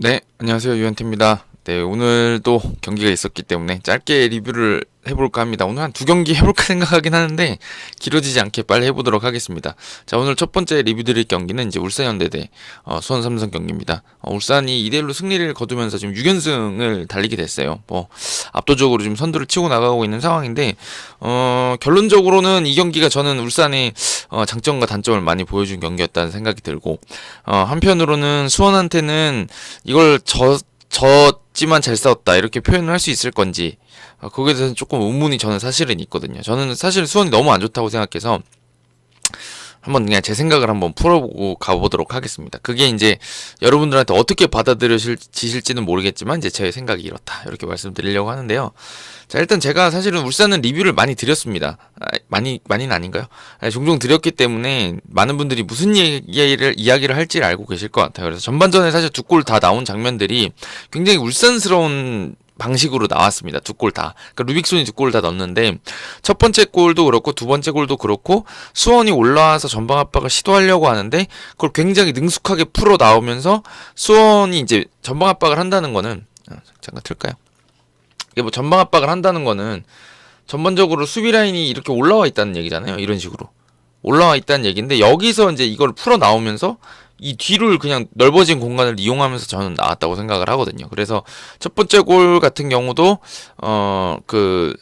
네, 안녕하세요. 유현태입니다. 네, 오늘도 경기가 있었기 때문에 짧게 리뷰를 해볼까 합니다. 오늘 한 두 경기 해볼까 생각하긴 하는데 길어지지 않게 빨리 해보도록 하겠습니다. 자, 오늘 첫 번째 리뷰 드릴 경기는 이제 울산현대 대 수원 삼성 경기입니다. 울산이 2대1로 승리를 거두면서 지금 6연승을 달리게 됐어요. 뭐 압도적으로 지금 선두를 치고 나가고 있는 상황인데 결론적으로는 이 경기가 저는 울산의 장점과 단점을 많이 보여준 경기였다는 생각이 들고 한편으로는 수원한테는 이걸 졌지만 잘 싸웠다 이렇게 표현을 할 수 있을 건지 거기에 대해서는 조금 의문이 저는 사실은 있거든요. 저는 사실 수원이 너무 안 좋다고 생각해서 한번 그냥 제 생각을 한번 풀어보고 가보도록 하겠습니다. 그게 이제 여러분들한테 어떻게 받아들여지실지는 모르겠지만 이제 제 생각이 이렇다 이렇게 말씀드리려고 하는데요. 자, 일단 제가 사실은 울산은 리뷰를 많이 드렸습니다. 많이는 아닌가요? 종종 드렸기 때문에 많은 분들이 무슨 이야기를 할지 알고 계실 것 같아요. 그래서 전반전에 사실 두 골 다 나온 장면들이 굉장히 울산스러운 방식으로 나왔습니다. 두 골 다. 그러니까 루빅손이 두 골을 다 넣었는데 첫 번째 골도 그렇고 두 번째 골도 그렇고 수원이 올라와서 전방 압박을 시도하려고 하는데 그걸 굉장히 능숙하게 풀어 나오면서 수원이 이제 전방 압박을 한다는 거는 잠깐 틀까요? 이게 뭐 전방 압박을 한다는 거는 전반적으로 수비 라인이 이렇게 올라와 있다는 얘기잖아요. 이런 식으로 올라와 있다는 얘기인데 여기서 이제 이걸 풀어 나오면서 이 뒤를 그냥 넓어진 공간을 이용하면서 저는 나왔다고 생각을 하거든요. 그래서 첫 번째 골 같은 경우도 그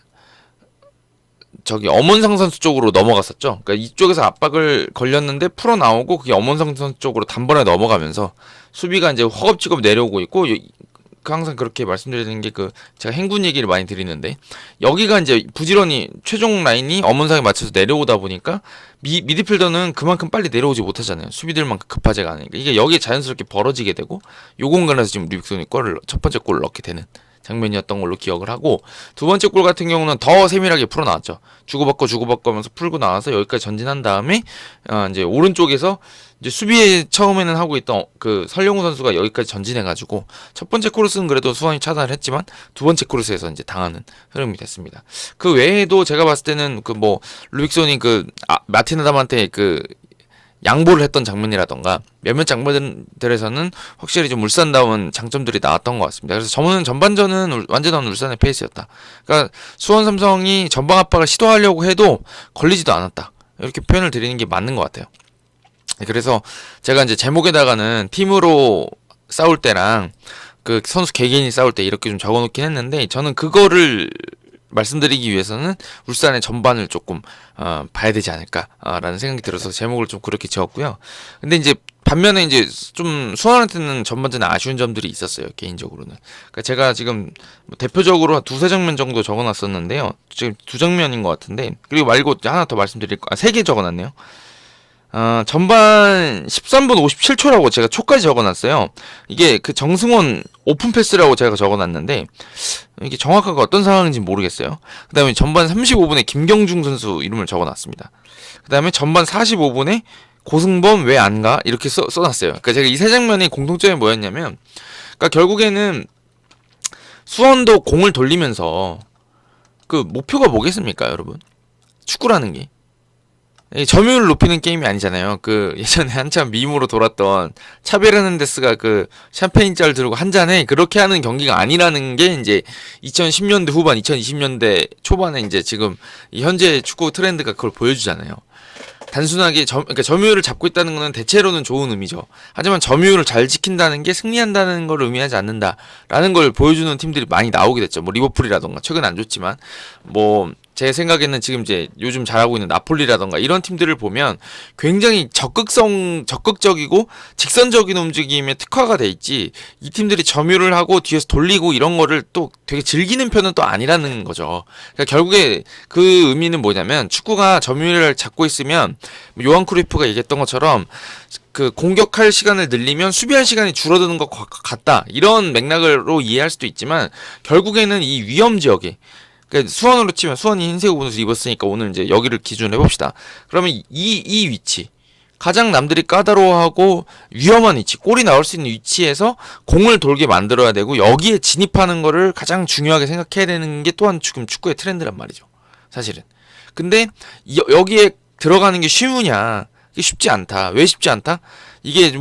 저기 엄원상 선수 쪽으로 넘어갔었죠. 그러니까 이쪽에서 압박을 걸렸는데 풀어 나오고 그게 엄원상 선수 쪽으로 단번에 넘어가면서 수비가 이제 허겁지겁 내려오고 있고 항상 그렇게 말씀드리는 게 제가 행군 얘기를 많이 드리는데 여기가 이제 부지런히 최종 라인이 엄원상에 맞춰서 내려오다 보니까 미드필더는 그만큼 빨리 내려오지 못하잖아요. 수비들만큼 급하지가 않으니까 이게 여기에 자연스럽게 벌어지게 되고 요 공간에서 지금 류빅손이 첫 번째 골을 넣게 되는 장면이었던 걸로 기억을 하고 두 번째 골 같은 경우는 더 세밀하게 풀어나왔죠. 주고받고 하면서 풀고 나와서 여기까지 전진한 다음에 이제 오른쪽에서 이제 수비에 처음에는 하고 있던 그 설영우 선수가 여기까지 전진해가지고 첫 번째 코르스는 그래도 수원이 차단을 했지만 두 번째 코르스에서 이제 당하는 흐름이 됐습니다. 그 외에도 제가 봤을 때는 루빅손이 마틴 아담한테 양보를 했던 장면이라던가 몇몇 장면들에서는 확실히 좀 울산다운 장점들이 나왔던 것 같습니다. 그래서 저는 전반전은 완전한 울산의 페이스였다. 그러니까 수원 삼성이 전방 압박을 시도하려고 해도 걸리지도 않았다. 이렇게 표현을 드리는 게 맞는 것 같아요. 그래서 제가 이제 제목에다가는 팀으로 싸울 때랑 그 선수 개개인이 싸울 때 이렇게 좀 적어놓긴 했는데 저는 그거를 말씀드리기 위해서는 울산의 전반을 조금 봐야 되지 않을까라는 생각이 들어서 제목을 좀 그렇게 지었고요. 근데 이제 반면에 이제 좀 수원한테는 전반전에 아쉬운 점들이 있었어요. 개인적으로는. 그러니까 제가 지금 대표적으로 한 두세 장면 정도 적어놨었는데요. 지금 두 장면인 것 같은데 그리고 말고 하나 더 말씀드릴 거, 세 개 적어놨네요. 전반 13분 57초라고 제가 초까지 적어놨어요. 이게 그 정승원 오픈 패스라고 제가 적어놨는데 이게 정확하게 어떤 상황인지 모르겠어요. 그 다음에 전반 35분에 김경중 선수 이름을 적어놨습니다. 그 다음에 전반 45분에 고승범 왜 안 가? 이렇게 써놨어요. 그러니까 제가 이 세 장면의 공통점이 뭐였냐면 그러니까 결국에는 수원도 공을 돌리면서 그 목표가 뭐겠습니까, 여러분? 축구라는 게. 점유율을 높이는 게임이 아니잖아요. 예전에 한참 밈으로 돌았던 차베르 헤난데스가 샴페인 짤 들고 한 잔에 그렇게 하는 경기가 아니라는 게 이제 2010년대 후반, 2020년대 초반에 이제 지금 현재 축구 트렌드가 그걸 보여주잖아요. 단순하게 그러니까 점유율을 잡고 있다는 것은 대체로는 좋은 의미죠. 하지만 점유율을 잘 지킨다는 게 승리한다는 걸 의미하지 않는다라는 걸 보여주는 팀들이 많이 나오게 됐죠. 뭐 리버풀이라던가 최근 안 좋지만 제 생각에는 지금 이제 요즘 잘하고 있는 나폴리라던가 이런 팀들을 보면 굉장히 적극적이고 직선적인 움직임에 특화가 돼 있지 이 팀들이 점유를 하고 뒤에서 돌리고 이런 거를 또 되게 즐기는 편은 또 아니라는 거죠. 그러니까 결국에 그 의미는 뭐냐면 축구가 점유율을 잡고 있으면 요한 크루이프가 얘기했던 것처럼 공격할 시간을 늘리면 수비할 시간이 줄어드는 것 같다. 이런 맥락으로 이해할 수도 있지만 결국에는 이 위험 지역에 그러니까 수원으로 치면 수원이 흰색 옷을 입었으니까 오늘 이제 여기를 기준으로 해봅시다. 그러면 이 위치 가장 남들이 까다로워하고 위험한 위치, 골이 나올 수 있는 위치에서 공을 돌게 만들어야 되고 여기에 진입하는 거를 가장 중요하게 생각해야 되는 게 또한 지금 축구의 트렌드란 말이죠. 사실은. 근데 여기에 들어가는 게 쉬우냐? 이게 쉽지 않다. 왜 쉽지 않다? 이게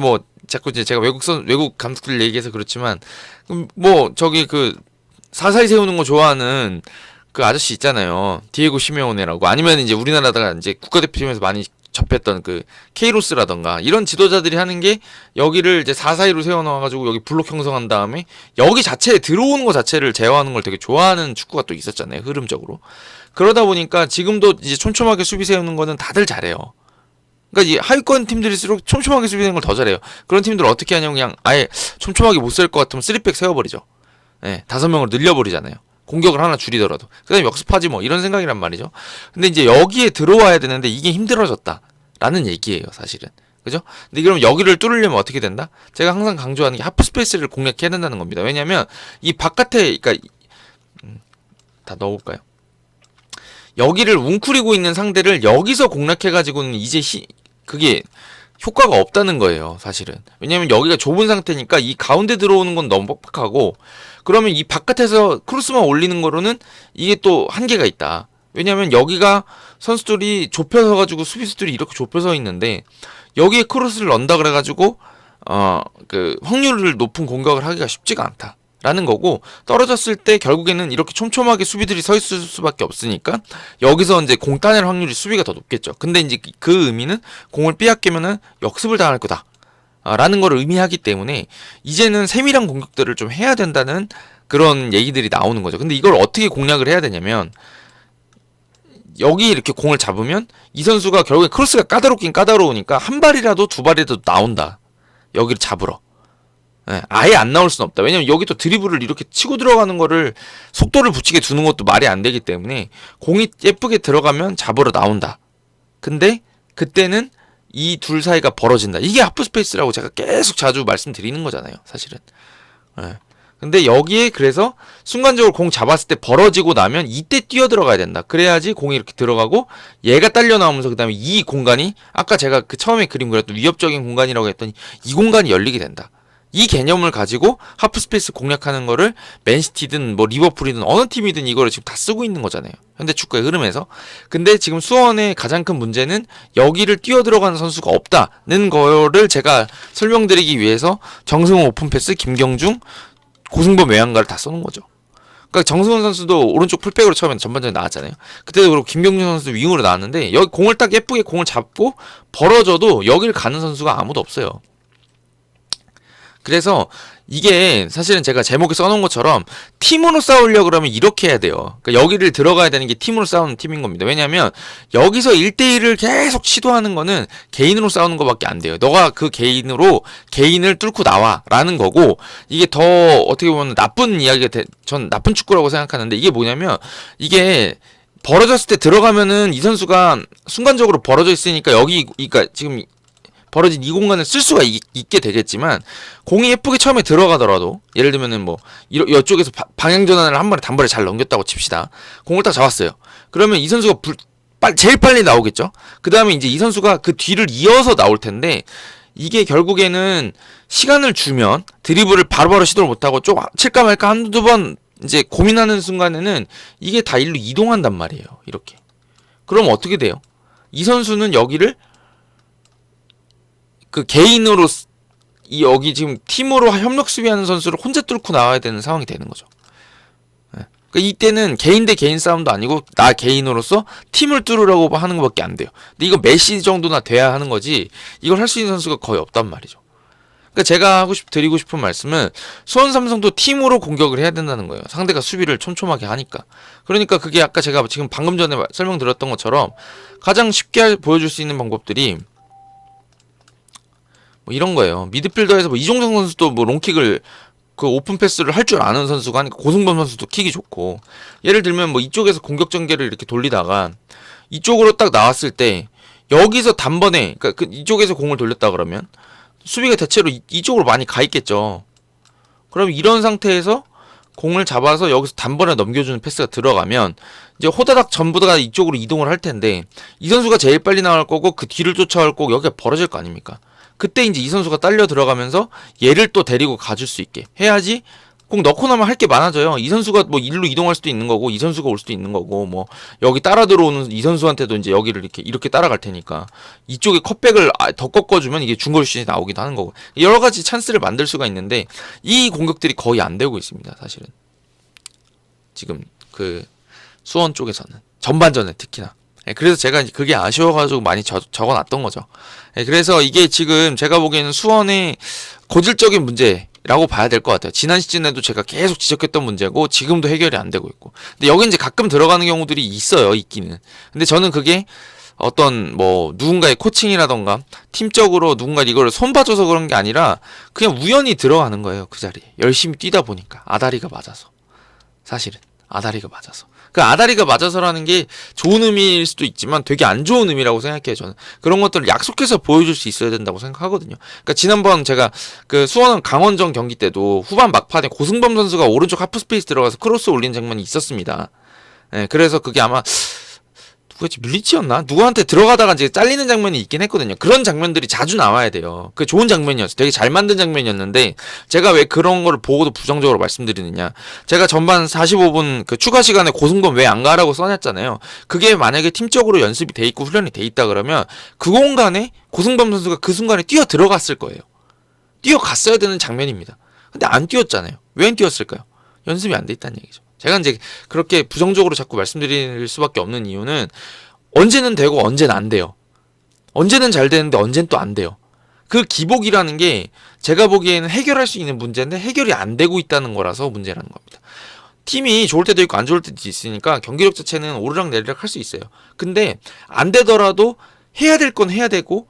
자꾸 이제 제가 외국 감독들 얘기해서 그렇지만 뭐 저기 그 사사리 세우는 거 좋아하는 그 아저씨 있잖아요. 디에고 시메오네라고. 아니면 이제 우리나라다가 이제 국가대표팀에서 많이 접했던 그 케이로스라던가 이런 지도자들이 하는 게 여기를 이제 4-4-2로 세워놔가지고 여기 블록 형성한 다음에 여기 자체에 들어오는 거 자체를 제어하는 걸 되게 좋아하는 축구가 또 있었잖아요. 흐름적으로. 그러다 보니까 지금도 이제 촘촘하게 수비 세우는 거는 다들 잘해요. 그러니까 이 하위권 팀들일수록 촘촘하게 수비하는 걸 더 잘해요. 그런 팀들 어떻게 하냐면 그냥 아예 촘촘하게 못 쓸 것 같으면 3백 세워버리죠. 예, 5명으로 늘려버리잖아요. 공격을 하나 줄이더라도. 그 다음에 역습하지 뭐 이런 생각이란 말이죠. 근데 이제 여기에 들어와야 되는데 이게 힘들어졌다 라는 얘기예요 사실은. 그죠? 근데 그럼 여기를 뚫으려면 어떻게 된다? 제가 항상 강조하는 게 하프 스페이스를 공략해야 된다는 겁니다. 왜냐면 이 바깥에 그러니까 다 넣어볼까요? 여기를 웅크리고 있는 상대를 여기서 공략해가지고는 이제 그게 효과가 없다는 거예요 사실은. 왜냐면 여기가 좁은 상태니까 이 가운데 들어오는 건 너무 뻑뻑하고 그러면 이 바깥에서 크로스만 올리는 거로는 이게 또 한계가 있다. 왜냐면 여기가 선수들이 좁혀서 가지고 수비수들이 이렇게 좁혀서 있는데 여기에 크로스를 넣는다 그래가지고 그 확률을 높은 공격을 하기가 쉽지가 않다 라는 거고, 떨어졌을 때 결국에는 이렇게 촘촘하게 수비들이 서 있을 수밖에 없으니까 여기서 이제 공 따낼 확률이 수비가 더 높겠죠. 근데 이제 그 의미는 공을 빼앗기면은 역습을 당할 거다 라는 걸 의미하기 때문에 이제는 세밀한 공격들을 좀 해야 된다는 그런 얘기들이 나오는 거죠. 근데 이걸 어떻게 공략을 해야 되냐면 여기 이렇게 공을 잡으면 이 선수가 결국에 크로스가 까다롭긴 까다로우니까 한 발이라도 두 발이라도 나온다. 여기를 잡으러. 예, 아예 안 나올 수는 없다. 왜냐면 여기 또 드리블을 이렇게 치고 들어가는 거를 속도를 붙이게 두는 것도 말이 안 되기 때문에 공이 예쁘게 들어가면 잡으러 나온다. 근데 그때는 이 둘 사이가 벌어진다. 이게 하프 스페이스라고 제가 계속 자주 말씀드리는 거잖아요 사실은. 예. 근데 여기에 그래서 순간적으로 공 잡았을 때 벌어지고 나면 이때 뛰어 들어가야 된다. 그래야지 공이 이렇게 들어가고 얘가 딸려 나오면서 그 다음에 이 공간이 아까 제가 그 처음에 그림 그렸던 위협적인 공간이라고 했더니 이 공간이 열리게 된다. 이 개념을 가지고 하프 스페이스 공략하는 거를 맨시티든 뭐 리버풀이든 어느 팀이든 이거를 지금 다 쓰고 있는 거잖아요. 현대 축구의 흐름에서. 근데 지금 수원의 가장 큰 문제는 여기를 뛰어 들어가는 선수가 없다는 거를 제가 설명드리기 위해서 정승호 오픈패스, 김경중, 고승범 외양가를 다 써놓은 거죠. 그러니까 정승훈 선수도 오른쪽 풀백으로 처음에 전반전에 나왔잖아요. 그때도 그렇고 김경준 선수도 윙으로 나왔는데 여기 공을 딱 예쁘게 공을 잡고 벌어져도 여기를 가는 선수가 아무도 없어요. 그래서 이게 사실은 제가 제목에 써놓은 것처럼 팀으로 싸우려고 그러면 이렇게 해야 돼요. 그러니까 여기를 들어가야 되는 게 팀으로 싸우는 팀인 겁니다. 왜냐면 여기서 1대1을 계속 시도하는 거는 개인으로 싸우는 것밖에 안 돼요. 너가 그 개인으로 개인을 뚫고 나와 라는 거고, 이게 더 어떻게 보면 나쁜 이야기가 전 나쁜 축구라고 생각하는데, 이게 뭐냐면 이게 벌어졌을 때 들어가면은 이 선수가 순간적으로 벌어져 있으니까 여기 그러니까 지금 벌어진 이 공간을 쓸 수가 있게 되겠지만, 공이 예쁘게 처음에 들어가더라도 예를 들면은 뭐 이쪽에서 방향 전환을 한 번에 단번에 잘 넘겼다고 칩시다. 공을 딱 잡았어요. 그러면 이 선수가 제일 빨리 나오겠죠. 그 다음에 이제 이 선수가 그 뒤를 이어서 나올 텐데, 이게 결국에는 시간을 주면 드리블을 바로바로 시도를 못하고 좀 칠까 말까 한두 번 이제 고민하는 순간에는 이게 다 일로 이동한단 말이에요. 이렇게. 그럼 어떻게 돼요? 이 선수는 여기를 그 개인으로 여기 지금 팀으로 협력 수비하는 선수를 혼자 뚫고 나와야 되는 상황이 되는 거죠. 그러니까 이때는 개인 대 개인 싸움도 아니고 나 개인으로서 팀을 뚫으려고 하는 것밖에 안 돼요. 근데 이거 메시 정도나 돼야 하는 거지 이걸 할 수 있는 선수가 거의 없단 말이죠. 그러니까 제가 드리고 싶은 말씀은 수원 삼성도 팀으로 공격을 해야 된다는 거예요. 상대가 수비를 촘촘하게 하니까. 그러니까 그게 아까 제가 지금 방금 전에 설명드렸던 것처럼 가장 쉽게 보여줄 수 있는 방법들이 뭐 이런 거예요. 미드필더에서 뭐 이종성 선수도 뭐 롱킥을 그 오픈 패스를 할 줄 아는 선수가 하니까 고승범 선수도 킥이 좋고, 예를 들면 뭐 이쪽에서 공격 전개를 이렇게 돌리다가 이쪽으로 딱 나왔을 때 여기서 단번에 그러니까 그 이쪽에서 공을 돌렸다 그러면 수비가 대체로 이쪽으로 많이 가 있겠죠. 그럼 이런 상태에서 공을 잡아서 여기서 단번에 넘겨주는 패스가 들어가면 이제 호다닥 전부 다 이쪽으로 이동을 할 텐데, 이 선수가 제일 빨리 나갈 거고 그 뒤를 쫓아갈 거고 여기가 벌어질 거 아닙니까? 그때 이제 이 선수가 딸려 들어가면서 얘를 또 데리고 가줄 수 있게 해야지 공 넣고 나면 할 게 많아져요. 이 선수가 뭐 일로 이동할 수도 있는 거고, 이 선수가 올 수도 있는 거고, 뭐 여기 따라 들어오는 이 선수한테도 이제 여기를 이렇게 따라갈 테니까 이쪽에 컷백을 더 꺾어주면 이게 중거리 슛이 나오기도 하는 거고, 여러 가지 찬스를 만들 수가 있는데 이 공격들이 거의 안 되고 있습니다. 사실은 지금 그 수원 쪽에서는 전반전에 특히나. 그래서 제가 그게 아쉬워가지고 많이 적어놨던 거죠. 그래서 이게 지금 제가 보기에는 수원의 고질적인 문제라고 봐야 될 것 같아요. 지난 시즌에도 제가 계속 지적했던 문제고 지금도 해결이 안 되고 있고. 근데 여기 이제 가끔 들어가는 경우들이 있어요, 있기는. 근데 저는 그게 어떤 뭐 누군가의 코칭이라던가 팀적으로 누군가 이걸 손봐줘서 그런 게 아니라 그냥 우연히 들어가는 거예요, 그 자리에. 열심히 뛰다 보니까 아다리가 맞아서. 사실은 아다리가 맞아서. 그 아다리가 맞아서라는 게 좋은 의미일 수도 있지만 되게 안 좋은 의미라고 생각해요. 저는 그런 것들을 약속해서 보여줄 수 있어야 된다고 생각하거든요. 그러니까 지난번 제가 그 수원 강원전 경기 때도 후반 막판에 고승범 선수가 오른쪽 하프 스페이스 들어가서 크로스 올린 장면이 있었습니다. 그래서 그게 아마 누구였지? 밀리치였나? 누구한테 들어가다가 이제 잘리는 장면이 있긴 했거든요. 그런 장면들이 자주 나와야 돼요. 그 좋은 장면이었어요. 되게 잘 만든 장면이었는데 제가 왜 그런 거를 보고도 부정적으로 말씀드리느냐. 제가 전반 45분 그 추가 시간에 고승범 왜 안 가라고 써놨잖아요. 그게 만약에 팀적으로 연습이 돼 있고 훈련이 돼 있다 그러면 그 공간에 고승범 선수가 그 순간에 뛰어 들어갔을 거예요. 뛰어갔어야 되는 장면입니다. 근데 안 뛰었잖아요. 왜 안 뛰었을까요? 연습이 안 돼 있다는 얘기죠. 제가 이제 그렇게 부정적으로 자꾸 말씀드릴 수밖에 없는 이유는 언제는 되고 언제는 안 돼요. 언제는 잘 되는데 언제는 또 안 돼요. 그 기복이라는 게 제가 보기에는 해결할 수 있는 문제인데 해결이 안 되고 있다는 거라서 문제라는 겁니다. 팀이 좋을 때도 있고 안 좋을 때도 있으니까 경기력 자체는 오르락내리락 할 수 있어요. 근데 안 되더라도 해야 될 건 해야 되고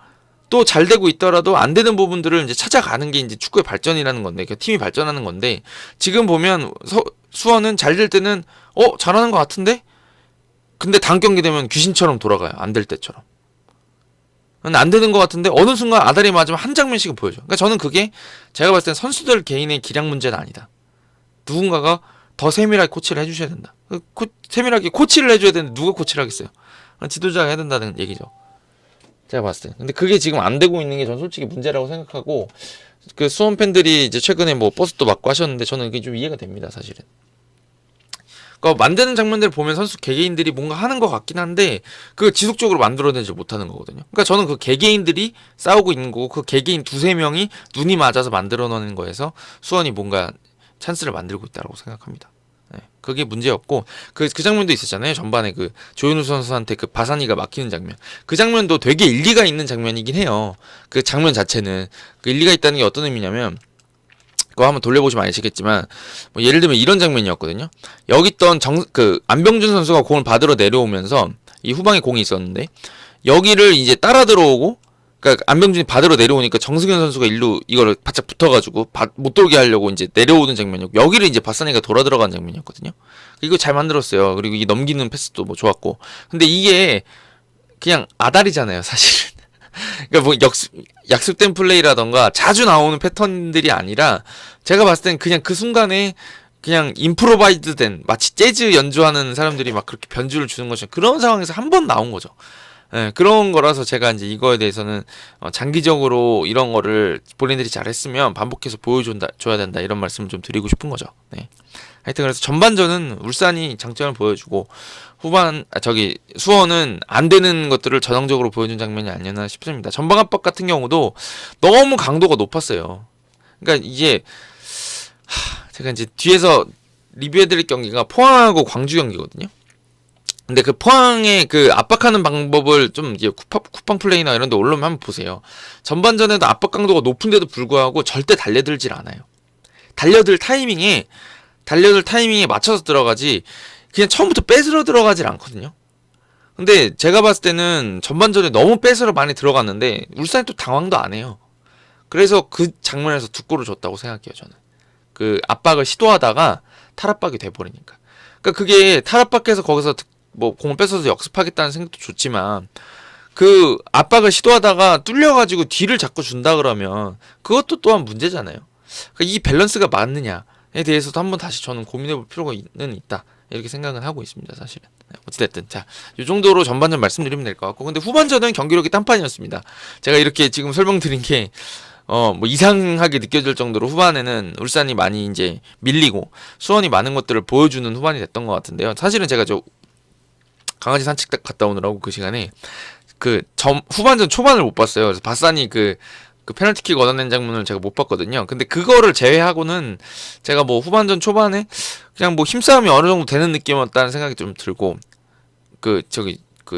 또 잘 되고 있더라도 안 되는 부분들을 이제 찾아가는 게 이제 축구의 발전이라는 건데, 그러니까 팀이 발전하는 건데, 지금 보면 수원은 잘 될 때는 잘하는 것 같은데, 근데 다음 경기 되면 귀신처럼 돌아가요. 안 될 때처럼. 안 되는 것 같은데 어느 순간 아다리 맞으면 한 장면씩은 보여줘. 그러니까 저는 그게 제가 봤을 땐 선수들 개인의 기량 문제는 아니다. 누군가가 더 세밀하게 코치를 해주셔야 된다. 세밀하게 코치를 해줘야 되는데 누가 코치를 하겠어요? 지도자가 해야 된다는 얘기죠. 제가 봤을 때. 근데 그게 지금 안 되고 있는 게 전 솔직히 문제라고 생각하고, 그 수원 팬들이 이제 최근에 뭐 버스도 맞고 하셨는데 저는 그게 좀 이해가 됩니다, 사실은. 그러니까 만드는 장면들을 보면 선수 개개인들이 뭔가 하는 것 같긴 한데 그 지속적으로 만들어내지 못하는 거거든요. 그러니까 저는 그 개개인들이 싸우고 있는 거고 그 개개인 두세 명이 눈이 맞아서 만들어내는 거에서 수원이 뭔가 찬스를 만들고 있다고 생각합니다. 그게 문제였고 그 장면도 있었잖아요. 전반에 그 조현우 선수한테 그 바사니가 막히는 장면. 그 장면도 되게 일리가 있는 장면이긴 해요. 그 장면 자체는 그 일리가 있다는 게 어떤 의미냐면 그거 한번 돌려보시면 아시겠지만 뭐 예를 들면 이런 장면이었거든요. 여기 있던 그 안병준 선수가 공을 받으러 내려오면서 이 후방에 공이 있었는데 여기를 이제 따라 들어오고 그러니까 안병준이 받으러 내려오니까 정승현 선수가 일로 이거를 바짝 붙어가지고 못 돌게 하려고 이제 내려오는 장면이었고 여기를 이제 바사니가 돌아 들어간 장면이었거든요. 이거 잘 만들었어요. 그리고 이 넘기는 패스도 뭐 좋았고. 근데 이게 그냥 아다리잖아요, 사실은. 그러니까 뭐 약속된 플레이라던가 자주 나오는 패턴들이 아니라 제가 봤을 땐 그냥 그 순간에 그냥 임프로바이즈된 마치 재즈 연주하는 사람들이 막 그렇게 변주를 주는 것처럼 그런 상황에서 한 번 나온 거죠. 그런 거라서 제가 이제 이거에 대해서는 장기적으로 이런 거를 본인들이 잘했으면 반복해서 보여줘야 된다 이런 말씀을 좀 드리고 싶은 거죠. 네. 하여튼 그래서 전반전은 울산이 장점을 보여주고 수원은 안 되는 것들을 전형적으로 보여준 장면이 아니었나 싶습니다. 전방 압박 같은 경우도 너무 강도가 높았어요. 그러니까 이제 제가 이제 뒤에서 리뷰해드릴 경기가 포항하고 광주 경기거든요. 근데 그 포항의 그 압박하는 방법을 좀 이제 쿠팡 플레이나 이런 데 올라오면 한번 보세요. 전반전에도 압박 강도가 높은데도 불구하고 절대 달려들질 않아요. 달려들 타이밍에 맞춰서 들어가지 그냥 처음부터 뺏으러 들어가질 않거든요. 근데 제가 봤을 때는 전반전에 너무 뺏으러 많이 들어갔는데 울산이 또 당황도 안 해요. 그래서 그 장면에서 두 골을 줬다고 생각해요, 저는. 그 압박을 시도하다가 탈압박이 돼버리니까. 그러니까 그게 탈압박해서 거기서 뭐 공을 뺏어서 역습하겠다는 생각도 좋지만 그 압박을 시도하다가 뚫려가지고 뒤를 자꾸 준다 그러면 그것도 또한 문제잖아요. 그러니까 이 밸런스가 맞느냐에 대해서도 한번 다시 저는 고민해볼 필요가 있다 이렇게 생각은 하고 있습니다, 사실은. 어찌됐든 자, 이 정도로 전반전 말씀드리면 될 것 같고 근데 후반전은 경기력이 딴판이었습니다. 제가 이렇게 지금 설명드린 게 뭐 이상하게 느껴질 정도로 후반에는 울산이 많이 이제 밀리고 수원이 많은 것들을 보여주는 후반이 됐던 것 같은데요. 사실은 제가 저 강아지 산책 갔다 오느라고 그 시간에 후반전 초반을 못 봤어요. 그래서 바산이 그 페널티킥 얻어낸 장면을 제가 못 봤거든요. 근데 그거를 제외하고는 제가 뭐 후반전 초반에 그냥 뭐 힘싸움이 어느 정도 되는 느낌이었다는 생각이 좀 들고,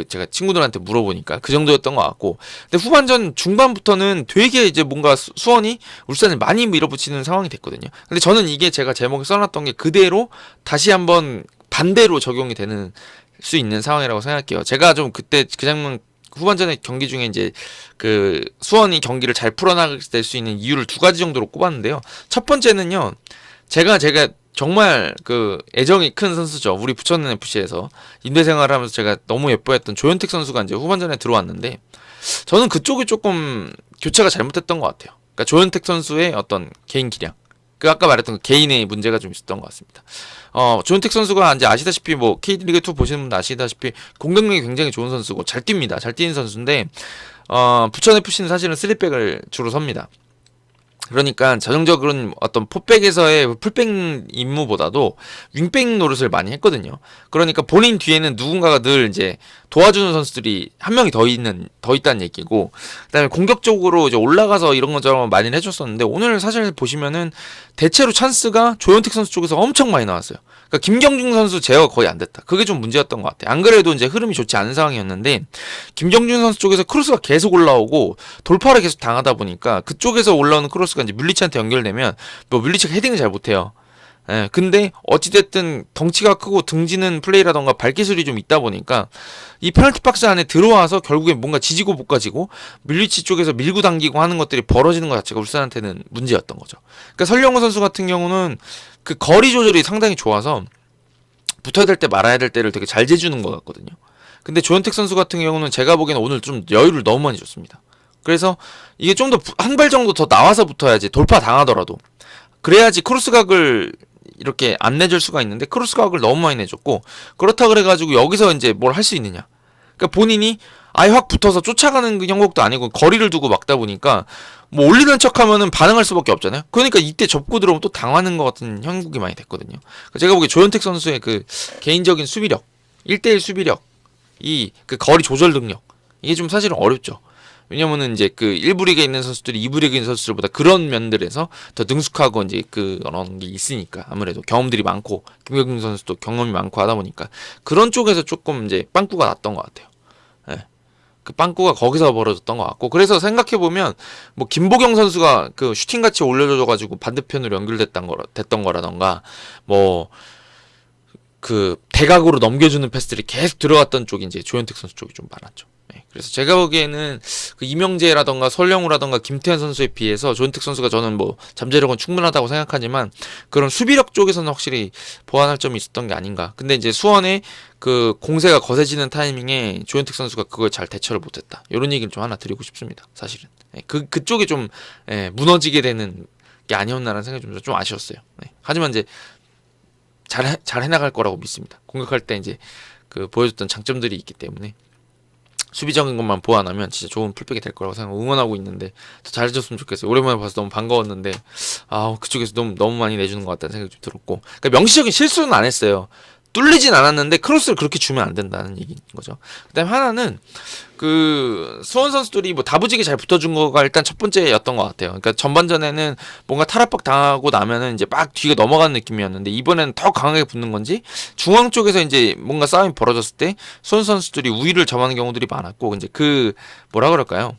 제가 친구들한테 물어보니까 그 정도였던 것 같고, 근데 후반전 중반부터는 되게 이제 뭔가 수원이 울산을 많이 밀어붙이는 상황이 됐거든요. 근데 저는 이게 제가 제목에 써놨던 게 그대로 다시 한번 반대로 적용이 되는 수 있는 상황이라고 생각해요. 제가 좀 그때 그 장면 후반전의 경기 중에 이제 그 수원이 경기를 잘 풀어나갈 수 있는 이유를 두 가지 정도로 꼽았는데요. 첫 번째는요, 제가 정말 그 애정이 큰 선수죠. 우리 부천은 FC에서 임대 생활을 하면서 제가 너무 예뻐했던 조현택 선수가 이제 후반전에 들어왔는데, 저는 그쪽이 조금 교체가 잘못됐던 것 같아요. 그러니까 조현택 선수의 어떤 개인 기량, 아까 말했던 그 개인의 문제가 좀 있었던 것 같습니다. 조현택 선수가 이제 아시다시피 뭐 K리그2 보시는 분들 아시다시피 공격력이 굉장히 좋은 선수고 잘 뜁니다. 잘 뛰는 선수인데, 부천 FC는 사실은 3백을 주로 섭니다. 그러니까 전형적으로는 어떤 포백에서의 풀백 임무보다도 윙백 노릇을 많이 했거든요. 그러니까 본인 뒤에는 누군가가 늘 이제 도와주는 선수들이 한 명이 더 있다는 얘기고, 그다음에 공격적으로 이제 올라가서 이런 것처럼 많이 해줬었는데, 오늘 사실 보시면은 대체로 찬스가 조현택 선수 쪽에서 엄청 많이 나왔어요. 그러니까 김경중 선수 제어가 거의 안 됐다. 그게 좀 문제였던 것 같아요. 안 그래도 이제 흐름이 좋지 않은 상황이었는데, 김경중 선수 쪽에서 크로스가 계속 올라오고 돌파를 계속 당하다 보니까 그쪽에서 올라오는 크로스가 이제 뮬리치한테 연결되면 뭐 뮬리치가 헤딩을 잘 못해요. 예, 근데 어찌됐든 덩치가 크고 등지는 플레이라던가 발기술이 좀 있다 보니까 이 페널티 박스 안에 들어와서 결국엔 뭔가 지지고 볶아지고 밀리치 쪽에서 밀고 당기고 하는 것들이 벌어지는 것 자체가 울산한테는 문제였던 거죠. 그러니까 설령호 선수 같은 경우는 그 거리 조절이 상당히 좋아서 붙어야 될 때 말아야 될 때를 되게 잘 재주는 것 같거든요. 근데 조현택 선수 같은 경우는 제가 보기에는 오늘 좀 여유를 너무 많이 줬습니다. 그래서 이게 좀 더 한 발 정도 더 나와서 붙어야지, 돌파 당하더라도 그래야지 크로스각을 이렇게 안 내줄 수가 있는데 크로스각을 너무 많이 내줬고, 그렇다 그래가지고 여기서 이제 뭘 할 수 있느냐. 그러니까 본인이 아예 확 붙어서 쫓아가는 그 형국도 아니고 거리를 두고 막다 보니까 뭐 올리는 척하면은 반응할 수밖에 없잖아요. 그러니까 이때 접고 들어오면 또 당하는 것 같은 형국이 많이 됐거든요. 그러니까 제가 보기에 조현택 선수의 그 개인적인 수비력, 1대1 수비력, 그 거리 조절 능력, 이게 좀 사실은 어렵죠. 왜냐면은 이제 그 1부 리그에 있는 선수들이 2부 리그에 있는 선수들보다 그런 면들에서 더 능숙하고 이제 그런 게 있으니까, 아무래도 경험들이 많고 김경준 선수도 경험이 많고 하다 보니까 그런 쪽에서 조금 이제 빵꾸가 났던 것 같아요. 예. 그 빵꾸가 거기서 벌어졌던 것 같고, 그래서 생각해보면 뭐 김보경 선수가 그 슈팅같이 올려줘가지고 반대편으로 됐던 거라던가, 뭐 그 대각으로 넘겨주는 패스들이 계속 들어갔던 쪽이 이제 조현택 선수 쪽이 좀 많았죠. 네. 그래서 제가 보기에는 그 이명재라던가 설령우라던가 김태현 선수에 비해서 조현택 선수가 저는 뭐 잠재력은 충분하다고 생각하지만 그런 수비력 쪽에서는 확실히 보완할 점이 있었던 게 아닌가. 근데 이제 수원의 그 공세가 거세지는 타이밍에 조현택 선수가 그걸 잘 대처를 못했다. 이런 얘기를 좀 하나 드리고 싶습니다. 사실은. 네. 그쪽이 좀 무너지게 되는 게 아니었나라는 생각이 좀 아쉬웠어요. 네. 하지만 이제 잘 해나갈 거라고 믿습니다. 공격할 때 이제 그 보여줬던 장점들이 있기 때문에 수비적인 것만 보완하면 진짜 좋은 풀백이 될 거라고 생각하고 응원하고 있는데 더 잘해줬으면 좋겠어요. 오랜만에 봐서 너무 반가웠는데 그쪽에서 너무 많이 내주는 것 같다는 생각이 좀 들었고, 그러니까 명시적인 실수는 안 했어요. 뚫리진 않았는데 크로스를 그렇게 주면 안 된다는 얘기인 거죠. 그다음에 하나는 그 수원 선수들이 뭐 다부지게 잘 붙어준 거가 일단 첫 번째였던 것 같아요. 그러니까 전반전에는 뭔가 탈압박 당하고 나면은 이제 막 뒤가 넘어가는 느낌이었는데, 이번에는 더 강하게 붙는 건지 중앙 쪽에서 이제 뭔가 싸움이 벌어졌을 때 수원 선수들이 우위를 점하는 경우들이 많았고, 이제 그 뭐라 그럴까요?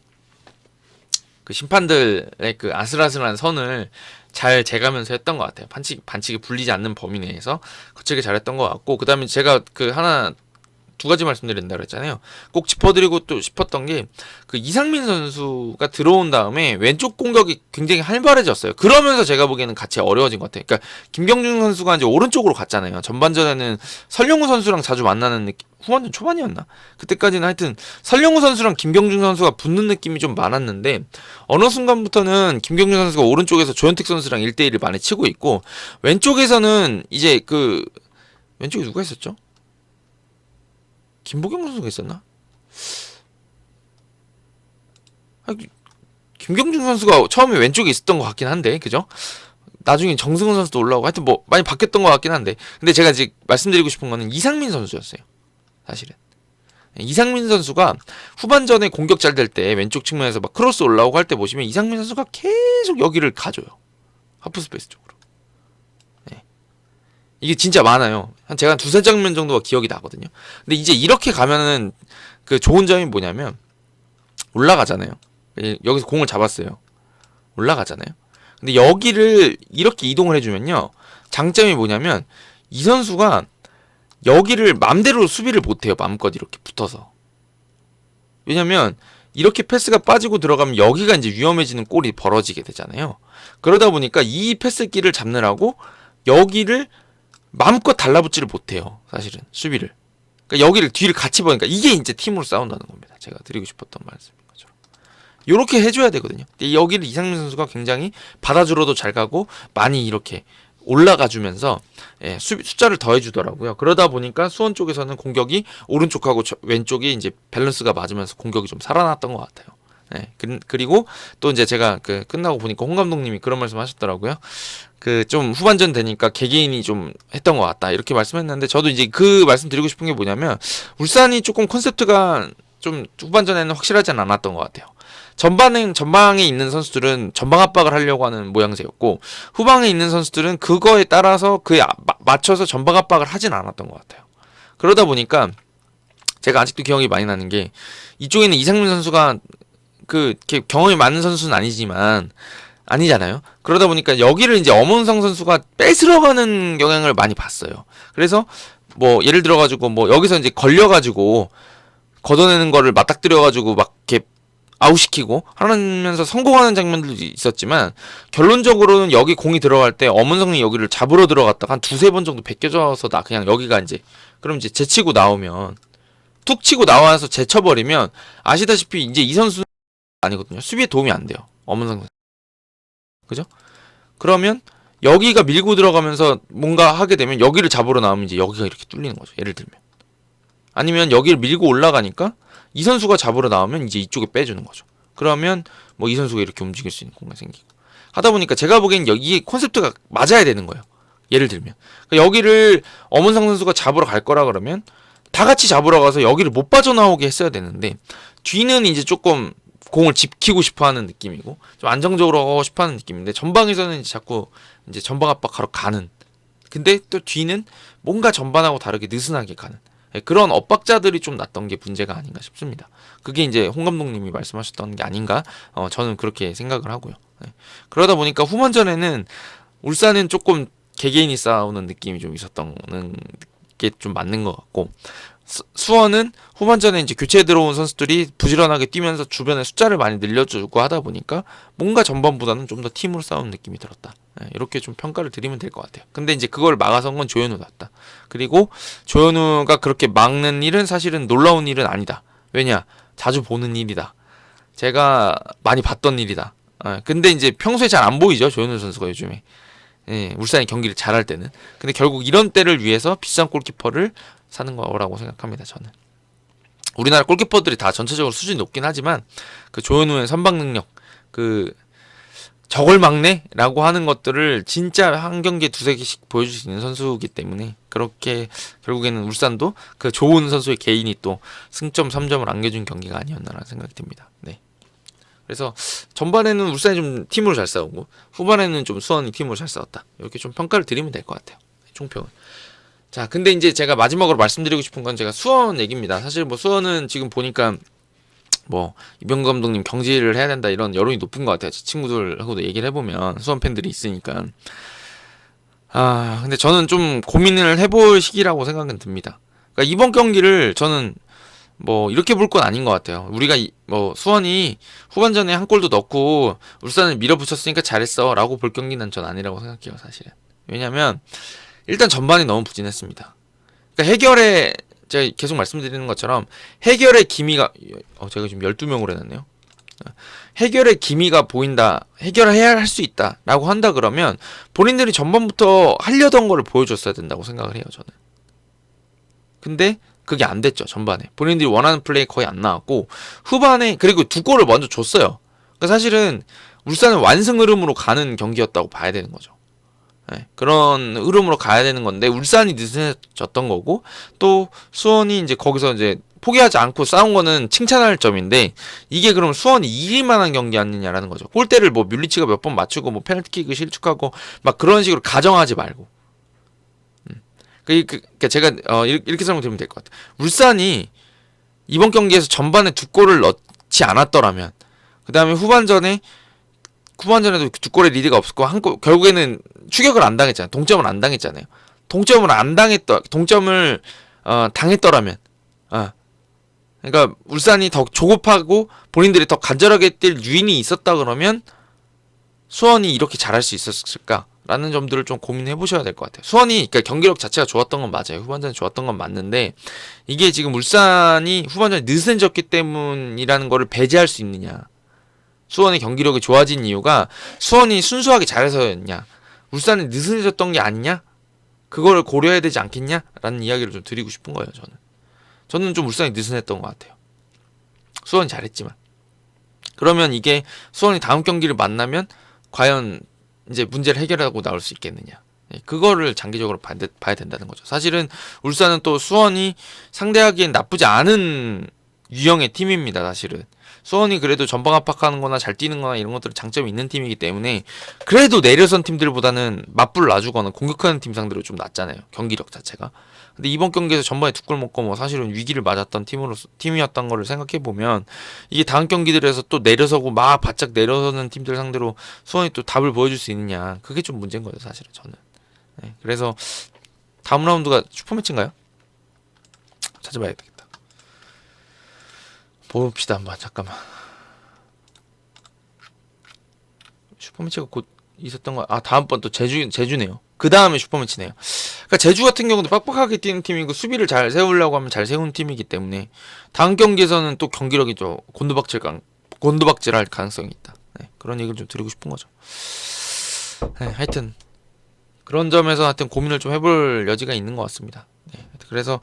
그 심판들의 그 아슬아슬한 선을 잘 재가면서 했던 것 같아요. 반칙이 불리지 않는 범위 내에서 거칠게 잘했던 것 같고, 그 다음에 제가 그 두 가지 말씀드린다 그랬잖아요. 꼭 짚어드리고 또 싶었던 게 그 이상민 선수가 들어온 다음에 왼쪽 공격이 굉장히 활발해졌어요. 그러면서 제가 보기에는 같이 어려워진 것 같아요. 그러니까 김경준 선수가 이제 오른쪽으로 갔잖아요. 전반전에는 설령우 선수랑 자주 만나는 느낌, 후반전 초반이었나? 그때까지는 하여튼 설령우 선수랑 김경준 선수가 붙는 느낌이 좀 많았는데, 어느 순간부터는 김경준 선수가 오른쪽에서 조현택 선수랑 1대1을 많이 치고 있고, 왼쪽에서는 이제 왼쪽에 누가 있었죠? 김보경 선수가 있었나? 김경준 선수가 처음에 왼쪽에 있었던 것 같긴 한데, 그죠? 나중에 정승훈 선수도 올라오고 하여튼 뭐 많이 바뀌었던 것 같긴 한데, 근데 제가 지금 말씀드리고 싶은 거는 이상민 선수였어요. 사실은 이상민 선수가 후반전에 공격 잘 될 때 왼쪽 측면에서 막 크로스 올라오고 할 때 보시면 이상민 선수가 계속 여기를 가줘요. 하프스페이스 쪽으로. 네. 이게 진짜 많아요. 제가 한 두세 장면 정도가 기억이 나거든요. 근데 이제 이렇게 가면은 그 좋은 점이 뭐냐면 올라가잖아요. 여기서 공을 잡았어요. 올라가잖아요. 근데 여기를 이렇게 이동을 해주면요, 장점이 뭐냐면 이 선수가 여기를 맘대로 수비를 못해요. 마음껏 이렇게 붙어서. 왜냐면 이렇게 패스가 빠지고 들어가면 여기가 이제 위험해지는 골이 벌어지게 되잖아요. 그러다 보니까 이 패스기를 잡느라고 여기를 마음껏 달라붙지를 못해요. 사실은 수비를. 그러니까 여기를 뒤를 같이 보니까 이게 이제 팀으로 싸운다는 겁니다. 제가 드리고 싶었던 말씀인 것처럼. 요렇게 해줘야 되거든요. 여기를 이상민 선수가 굉장히 받아주러도 잘 가고 많이 이렇게 올라가주면서 숫자를 더해주더라고요. 그러다 보니까 수원 쪽에서는 공격이 오른쪽하고 왼쪽이 이제 밸런스가 맞으면서 공격이 좀 살아났던 것 같아요. 그리고 또 이제 제가 끝나고 보니까 홍 감독님이 그런 말씀 하셨더라고요. 좀 후반전 되니까 개개인이 좀 했던 것 같다, 이렇게 말씀했는데, 저도 이제 그 말씀 드리고 싶은 게 뭐냐면 울산이 조금 콘셉트가 좀 후반전에는 확실하지 않았던 것 같아요. 전방에 있는 선수들은 전방 압박을 하려고 하는 모양새였고, 후방에 있는 선수들은 그거에 따라서 맞춰서 전방 압박을 하진 않았던 것 같아요. 그러다 보니까 제가 아직도 기억이 많이 나는 게, 이쪽에는 이상민 선수가 경험이 많은 선수는 아니잖아요. 그러다 보니까 여기를 이제 엄원성 선수가 뺏으러가는 경향을 많이 봤어요. 그래서 뭐 예를 들어가지고 뭐 여기서 이제 걸려가지고 걷어내는 거를 맞닥뜨려가지고 막 이렇게 아웃시키고 하면서 성공하는 장면들도 있었지만, 결론적으로는 여기 공이 들어갈 때 엄은성이 여기를 잡으러 들어갔다가 한 두세 번 정도 베껴져서 그냥 여기가 이제, 그럼 이제 제치고 나오면, 툭 치고 나와서 제쳐버리면 아시다시피 이제 이 선수는 아니거든요. 수비에 도움이 안 돼요. 엄은성 선수. 그죠? 그러면 여기가 밀고 들어가면서 뭔가 하게 되면 여기를 잡으러 나오면 이제 여기가 이렇게 뚫리는 거죠. 예를 들면. 아니면 여기를 밀고 올라가니까 이 선수가 잡으러 나오면 이제 이쪽에 빼주는 거죠. 그러면 뭐 이 선수가 이렇게 움직일 수 있는 공간이 생기고 하다 보니까 제가 보기엔 여기 콘셉트가 맞아야 되는 거예요. 예를 들면 여기를 엄은상 선수가 잡으러 갈 거라 그러면 다 같이 잡으러 가서 여기를 못 빠져나오게 했어야 되는데, 뒤는 이제 조금 공을 지키고 싶어하는 느낌이고 좀 안정적으로 하고 싶어하는 느낌인데, 전방에서는 이제 자꾸 이제 전방 압박하러 가는, 근데 또 뒤는 뭔가 전반하고 다르게 느슨하게 가는 그런 엇박자들이 좀 났던 게 문제가 아닌가 싶습니다. 그게 이제 홍 감독님이 말씀하셨던 게 아닌가, 저는 그렇게 생각을 하고요. 그러다 보니까 후반전에는 울산은 조금 개개인이 싸우는 느낌이 좀 있었던 게 좀 맞는 것 같고, 수원은 후반전에 이제 교체에 들어온 선수들이 부지런하게 뛰면서 주변에 숫자를 많이 늘려주고 하다 보니까 뭔가 전반보다는 좀 더 팀으로 싸우는 느낌이 들었다. 이렇게 좀 평가를 드리면 될 것 같아요. 근데 이제 그걸 막아선 건 조현우였다. 그리고 조현우가 그렇게 막는 일은 사실은 놀라운 일은 아니다. 왜냐? 자주 보는 일이다. 제가 많이 봤던 일이다. 근데 이제 평소에 잘 안 보이죠, 조현우 선수가 요즘에. 울산이 경기를 잘할 때는. 근데 결국 이런 때를 위해서 비싼 골키퍼를 사는 거라고 생각합니다, 저는. 우리나라 골키퍼들이 다 전체적으로 수준이 높긴 하지만 조현우의 선방 능력, 저걸 막네? 라고 하는 것들을 진짜 한 경기에 두세 개씩 보여줄 수 있는 선수이기 때문에, 그렇게 결국에는 울산도 좋은 선수의 개인이 또 승점 3점을 안겨준 경기가 아니었나라는 생각이 듭니다. 네. 그래서 전반에는 울산이 좀 팀으로 잘 싸우고 후반에는 좀 수원이 팀으로 잘 싸웠다, 이렇게 좀 평가를 드리면 될 것 같아요, 총평은. 자, 근데 이제 제가 마지막으로 말씀드리고 싶은 건 제가 수원 얘기입니다. 사실 뭐 수원은 지금 보니까 뭐 이병 감독님 경질을 해야 된다 이런 여론이 높은 것 같아요. 제 친구들하고도 얘기를 해보면 수원 팬들이 있으니까. 근데 저는 좀 고민을 해볼 시기라고 생각은 듭니다. 그러니까 이번 경기를 저는 뭐 이렇게 볼 건 아닌 것 같아요. 우리가 뭐 수원이 후반전에 한 골도 넣고 울산을 밀어붙였으니까 잘했어 라고 볼 경기는 전 아니라고 생각해요, 사실은. 왜냐면 일단 전반이 너무 부진했습니다. 그러니까 해결의, 제가 계속 말씀드리는 것처럼 해결의 기미가, 제가 지금 12명으로 해놨네요. 해결의 기미가 보인다, 해결해야 할 수 있다 라고 한다 그러면 본인들이 전반부터 하려던 거를 보여줬어야 된다고 생각을 해요, 저는. 근데 그게 안 됐죠, 전반에. 본인들이 원하는 플레이 거의 안 나왔고, 후반에, 그리고 두 골을 먼저 줬어요. 그러니까 사실은 울산은 완승 흐름으로 가는 경기였다고 봐야 되는 거죠. 네, 그런 흐름으로 가야 되는 건데 울산이 느슨해졌던 거고, 또 수원이 이제 거기서 이제 포기하지 않고 싸운 거는 칭찬할 점인데, 이게 그럼 수원이 이길 만한 경기 아니냐라는 거죠. 골대를 뭐 뮬리치가 몇 번 맞추고 뭐 페널티킥을 실축하고 막 그런 식으로 가정하지 말고. 그러니까 제가 이렇게 설명드리면 될 것 같아요. 울산이 이번 경기에서 전반에 2골을 넣지 않았더라면, 그 다음에 후반전에도 2골의 리드가 없었고, 결국에는 추격을 안 당했잖아요. 동점을 안 당했잖아요. 동점을 당했더라면, 그러니까 울산이 더 조급하고 본인들이 더 간절하게 뛸 유인이 있었다 그러면 수원이 이렇게 잘할 수 있었을까라는 점들을 좀 고민해 보셔야 될 것 같아요. 수원이 그러니까 경기력 자체가 좋았던 건 맞아요. 후반전에 좋았던 건 맞는데, 이게 지금 울산이 후반전에 느슨해졌기 때문이라는 거를 배제할 수 있느냐. 수원의 경기력이 좋아진 이유가 수원이 순수하게 잘해서였냐, 울산이 느슨해졌던 게 아니냐, 그거를 고려해야 되지 않겠냐 라는 이야기를 좀 드리고 싶은 거예요. 저는 좀 울산이 느슨했던 것 같아요. 수원이 잘했지만. 그러면 이게 수원이 다음 경기를 만나면 과연 이제 문제를 해결하고 나올 수 있겠느냐, 그거를 장기적으로 봐야 된다는 거죠. 사실은 울산은 또 수원이 상대하기엔 나쁘지 않은 유형의 팀입니다. 사실은 수원이 그래도 전방 압박하는 거나 잘 뛰는 거나 이런 것들은 장점이 있는 팀이기 때문에, 그래도 내려선 팀들보다는 맞불을 놔주거나 공격하는 팀 상대로 좀 낫잖아요, 경기력 자체가. 근데 이번 경기에서 전반에 2골 먹고 뭐 사실은 위기를 맞았던 팀이었던 거를 생각해보면, 이게 다음 경기들에서 또 내려서고 막 바짝 내려서는 팀들 상대로 수원이 또 답을 보여줄 수 있느냐, 그게 좀 문제인 거죠 사실은 저는. 네, 그래서 다음 라운드가 슈퍼매치인가요? 찾아봐야 되겠다. 봅시다 한번. 잠깐만. 슈퍼매치가 곧 있었던 거. 다음번 또 제주네요. 그 다음에 슈퍼매치네요. 그러니까 제주 같은 경우도 빡빡하게 뛰는 팀이고 수비를 잘 세우려고 하면 잘 세우는 팀이기 때문에 다음 경기에서는 또 경기력이 좀 곤두박질할 가능성이 있다. 네, 그런 얘기를 좀 드리고 싶은 거죠. 네, 하여튼 그런 점에서 하여튼 고민을 좀 해볼 여지가 있는 것 같습니다. 네, 그래서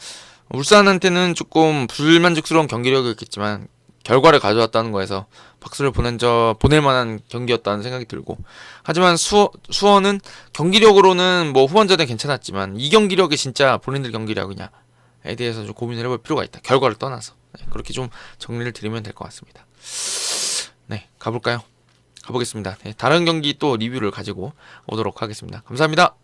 울산한테는 조금 불만족스러운 경기력이었겠지만 결과를 가져왔다는 거에서 박수를 보낼 만한 경기였다는 생각이 들고, 하지만 수원은 경기력으로는 뭐 후반전에 괜찮았지만 이 경기력이 진짜 본인들 경기력이냐에 대해서 좀 고민을 해볼 필요가 있다. 결과를 떠나서. 네, 그렇게 좀 정리를 드리면 될 것 같습니다. 네, 가볼까요? 가보겠습니다. 네, 다른 경기 또 리뷰를 가지고 오도록 하겠습니다. 감사합니다.